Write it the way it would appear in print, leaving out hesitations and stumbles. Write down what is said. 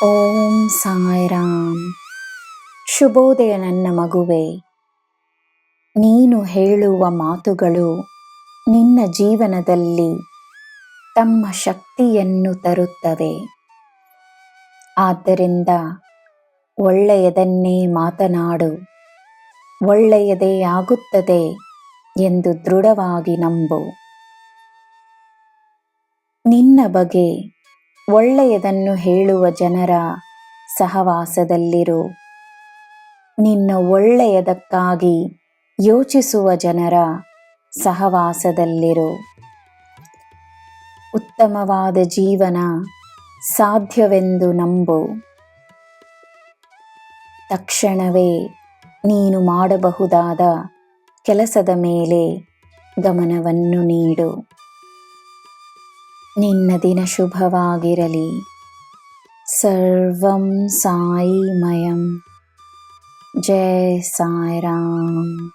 ಓಂ ಸಾಯಿರಾಮ್. ಶುಭೋದಯ ನನ್ನ ಮಗುವೆ. ನೀನು ಹೇಳುವ ಮಾತುಗಳು ನಿನ್ನ ಜೀವನದಲ್ಲಿ ತಮ್ಮ ಶಕ್ತಿಯನ್ನು ತರುತ್ತವೆ. ಆದ್ದರಿಂದ ಒಳ್ಳೆಯದನ್ನೇ ಮಾತನಾಡು, ಒಳ್ಳೆಯದೇ ಆಗುತ್ತದೆ ಎಂದು ದೃಢವಾಗಿ ನಂಬು. ನಿನ್ನ ಬಗ್ಗೆ ಒಳ್ಳೆಯದನ್ನು ಹೇಳುವ ಜನರ ಸಹವಾಸದಲ್ಲಿರು. ನಿನ್ನ ಒಳ್ಳೆಯದಕ್ಕಾಗಿ ಯೋಚಿಸುವ ಜನರ ಸಹವಾಸದಲ್ಲಿರು. ಉತ್ತಮವಾದ ಜೀವನ ಸಾಧ್ಯವೆಂದು ನಂಬು. ತಕ್ಷಣವೇ ನೀನು ಮಾಡಬಹುದಾದ ಕೆಲಸದ ಮೇಲೆ ಗಮನವನ್ನು ನೀಡು. ನಿನ್ನ ದಿನ ಶುಭವಾಗಿರಲಿ. ಸರ್ವಂ ಸಾಯಿಮಯಂ. ಜೈ ಸಾಯಿರಾಮ್.